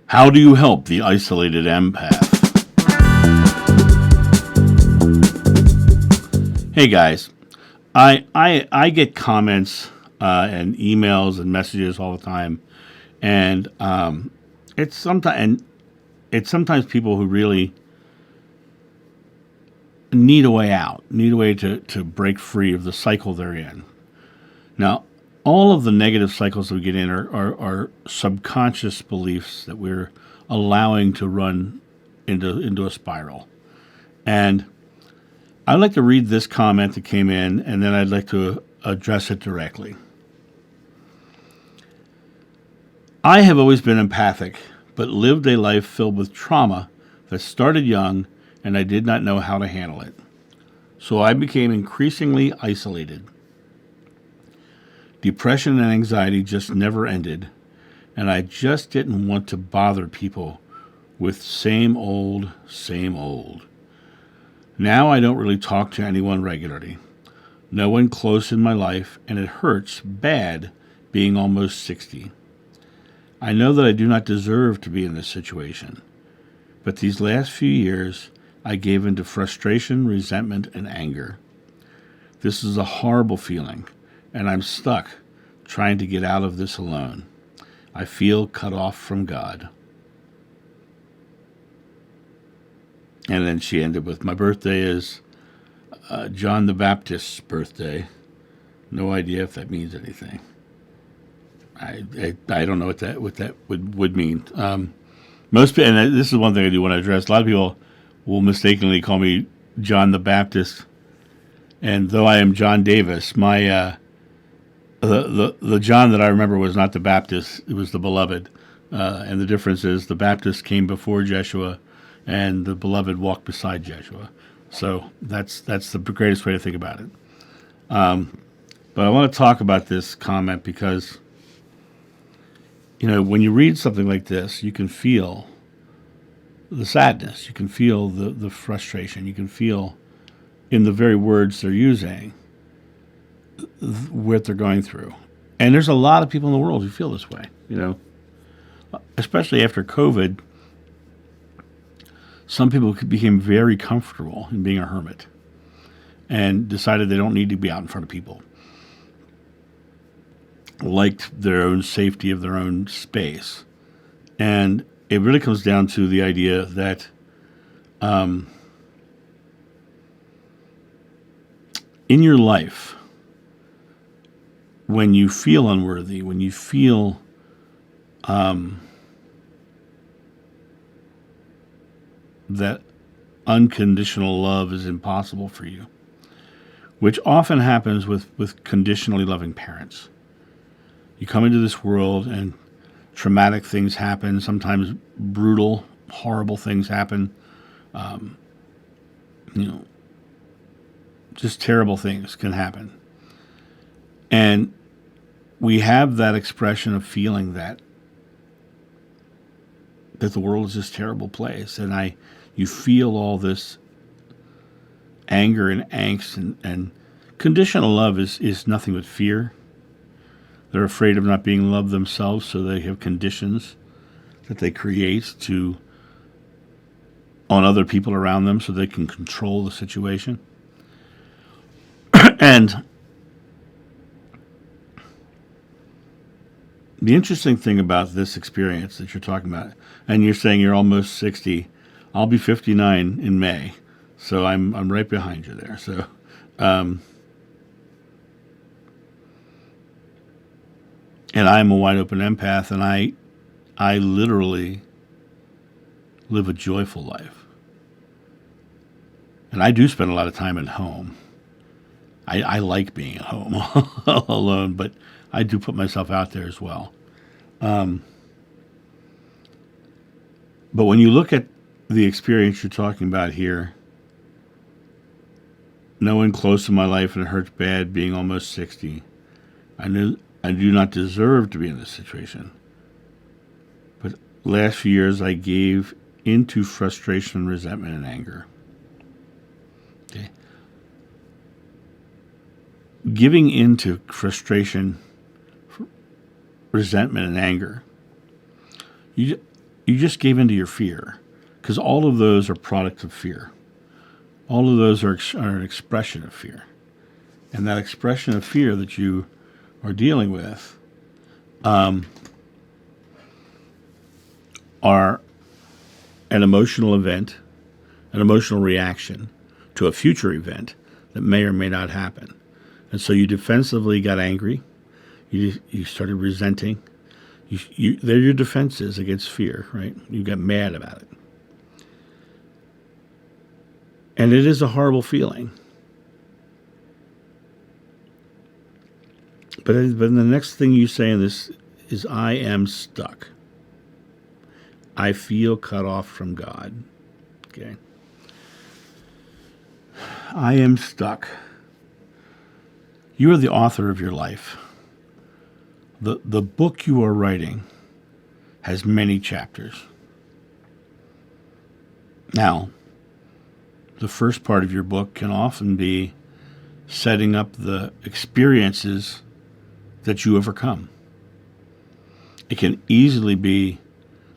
How do you help the isolated empath? Hey guys, I get comments and emails and messages all the time, and it's sometimes people who really need a way out, need a way to break free of the cycle they're in. Now, all of the negative cycles that we get in are subconscious beliefs that we're allowing to run into a spiral. And I'd like to read this comment that came in, and then I'd like to address it directly. I have always been empathic, but lived a life filled with trauma that started young, and I did not know how to handle it. So I became increasingly isolated. Depression and anxiety just never ended, and I just didn't want to bother people with same old, same old. Now I don't really talk to anyone regularly. No one close in my life, and it hurts bad being almost 60. I know that I do not deserve to be in this situation, but these last few years I gave into frustration, resentment, and anger. This is a horrible feeling, and I'm stuck trying to get out of this alone. I feel cut off from God. And then she ended with, my birthday is John the Baptist's birthday. No idea if that means anything. I don't know what that would mean. Most, and this is one thing I do want to address. A lot of people will mistakenly call me John the Baptist, and though I am John Davis, my the John that I remember was not the Baptist; it was the Beloved. And the difference is the Baptist came before Jeshua, and the Beloved walked beside Jeshua. So that's the greatest way to think about it. But I want to talk about this comment because, when you read something like this, you can feel the sadness, you can feel the frustration, you can feel in the very words they're using what they're going through. And there's a lot of people in the world who feel this way, especially after COVID. Some people became very comfortable in being a hermit and decided they don't need to be out in front of people. Liked their own safety of their own space. And it really comes down to the idea that in your life, when you feel unworthy, when you feel that unconditional love is impossible for you, which often happens with conditionally loving parents. You come into this world and traumatic things happen, sometimes brutal, horrible things happen. Just terrible things can happen. And we have that expression of feeling that the world is this terrible place. And you feel all this anger and angst, and conditional love is nothing but fear. They're afraid of not being loved themselves, so they have conditions that they create on other people around them so they can control the situation. And the interesting thing about this experience that you're talking about, and you're saying you're almost 60, I'll be 59 in May, so I'm right behind you there. So, and I'm a wide open empath, and I literally live a joyful life. And I do spend a lot of time at home. I like being at home alone, but I do put myself out there as well. But when you look at the experience you're talking about here, no one close in my life, and it hurts bad being almost 60. I do not deserve to be in this situation. But last few years I gave into frustration, resentment, and anger. Okay. Giving into frustration, resentment, and anger. you just gave into your fear, because all of those are products of fear. All of those are an expression of fear. And that expression of fear that you are dealing with are an emotional event, an emotional reaction to a future event that may or may not happen. And so you defensively got angry. You started resenting. They're your defenses against fear, right? You got mad about it. And it is a horrible feeling. But then the next thing you say in this is, I am stuck. I feel cut off from God. Okay. I am stuck. You are the author of your life. The book you are writing has many chapters. Now, the first part of your book can often be setting up the experiences that you overcome. It can easily be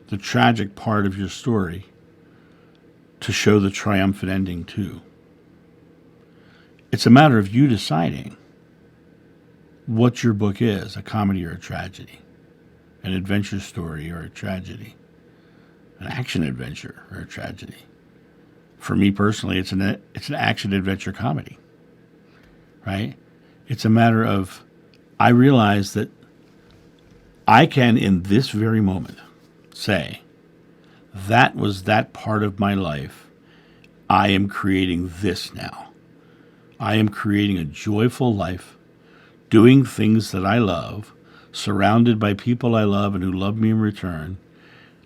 the tragic part of your story to show the triumphant ending too. It's a matter of you deciding what your book is, a comedy or a tragedy, an adventure story or a tragedy, an action adventure or a tragedy. For me personally, it's an action adventure comedy, right? It's a matter of, I realize that I can, in this very moment, say, that was that part of my life. I am creating this now. I am creating a joyful life, doing things that I love, surrounded by people I love and who love me in return,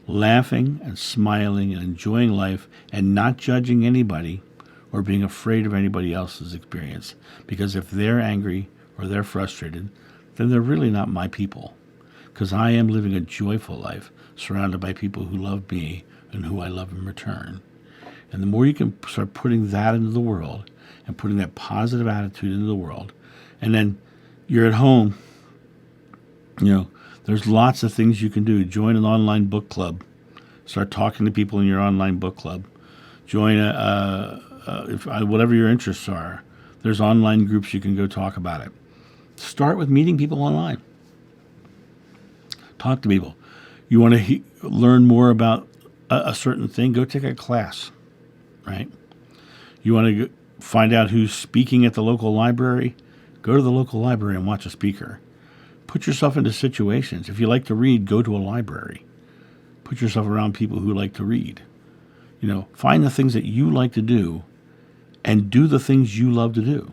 laughing and smiling and enjoying life and not judging anybody or being afraid of anybody else's experience. Because if they're angry or they're frustrated, then they're really not my people. Because I am living a joyful life surrounded by people who love me and who I love in return. And the more you can start putting that into the world and putting that positive attitude into the world, and then you're at home, there's lots of things you can do. Join an online book club. Start talking to people in your online book club. Join whatever your interests are. There's online groups you can go talk about it. Start with meeting people online. Talk to people. You want to learn more about a certain thing? Go take a class, right? You want to find out who's speaking at the local library? Go to the local library and watch a speaker. Put yourself into situations. If you like to read, go to a library. Put yourself around people who like to read. Find the things that you like to do and do the things you love to do.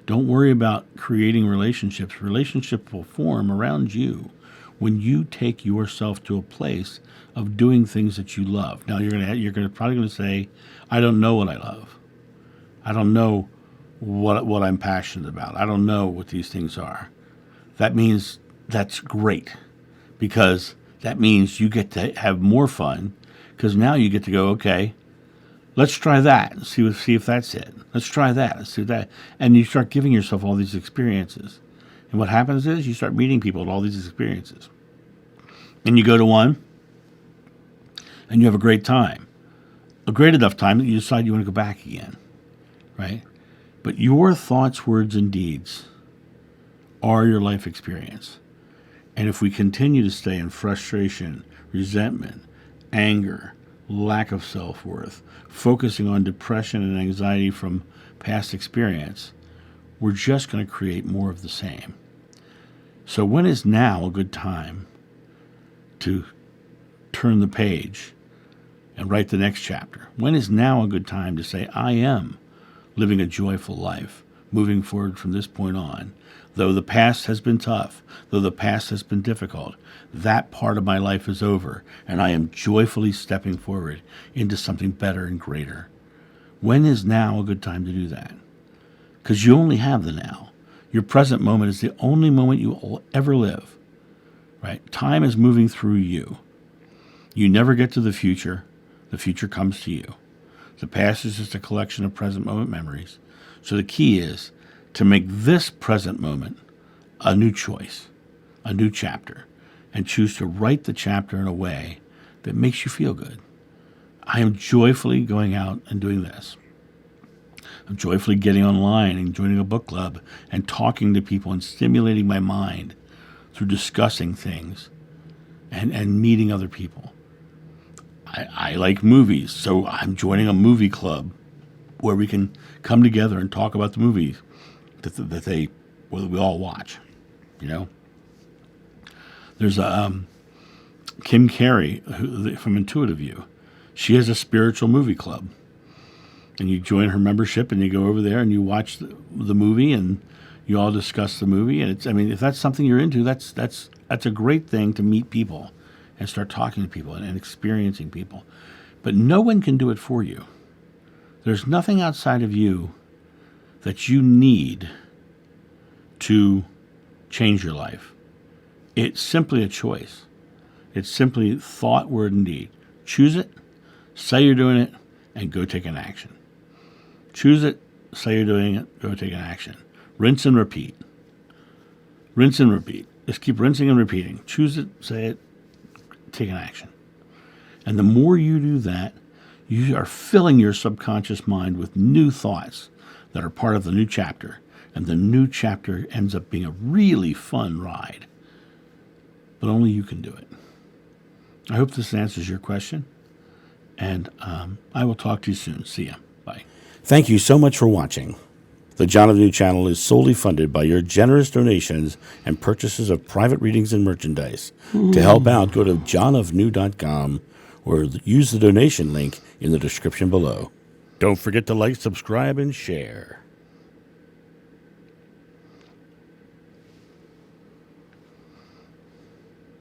Don't worry about creating relationships. Relationships will form around you when you take yourself to a place of doing things that you love. Now you're probably going to say, I don't know what I love. I don't know what I'm passionate about. I don't know what these things are. That means that's great, because that means you get to have more fun, because now you get to go, okay, let's try that and see if that's it. Let's try that. Let's do that. And you start giving yourself all these experiences. And what happens is you start meeting people at all these experiences. And you go to one, and you have a great time. A great enough time that you decide you want to go back again, right? But your thoughts, words, and deeds are your life experience. And if we continue to stay in frustration, resentment, anger, lack of self-worth, focusing on depression and anxiety from past experience, we're just going to create more of the same. So when is now a good time to turn the page and write the next chapter? When is now a good time to say, I am living a joyful life, moving forward from this point on? Though the past has been tough, though the past has been difficult, that part of my life is over, and I am joyfully stepping forward into something better and greater. When is now a good time to do that? Because you only have the now. Your present moment is the only moment you will ever live, right? Time is moving through you. You never get to the future. The future comes to you. The past is just a collection of present moment memories. So the key is to make this present moment a new choice, a new chapter, and choose to write the chapter in a way that makes you feel good. I am joyfully going out and doing this. I'm joyfully getting online and joining a book club and talking to people and stimulating my mind through discussing things and meeting other people. I like movies, so I'm joining a movie club where we can come together and talk about the movies that we all watch. You know, there's Kim Carey from Intuitive View. She has a spiritual movie club, and you join her membership and you go over there and you watch the movie and you all discuss the movie. And if that's something you're into, that's a great thing to meet people and start talking to people and experiencing people. But no one can do it for you. There's nothing outside of you that you need to change your life. It's simply a choice. It's simply thought, word, and deed. Choose it, say you're doing it, and go take an action. Choose it, say you're doing it, go take an action. Rinse and repeat. Rinse and repeat. Just keep rinsing and repeating. Choose it, say it, take an action. And the more you do that, you are filling your subconscious mind with new thoughts that are part of the new chapter. And the new chapter ends up being a really fun ride. But only you can do it. I hope this answers your question. And I will talk to you soon. See ya. Bye. Thank you so much for watching. The John of New channel is solely funded by your generous donations and purchases of private readings and merchandise. To help out, go to johnofnew.com or use the donation link in the description below. Don't forget to like, subscribe, and share.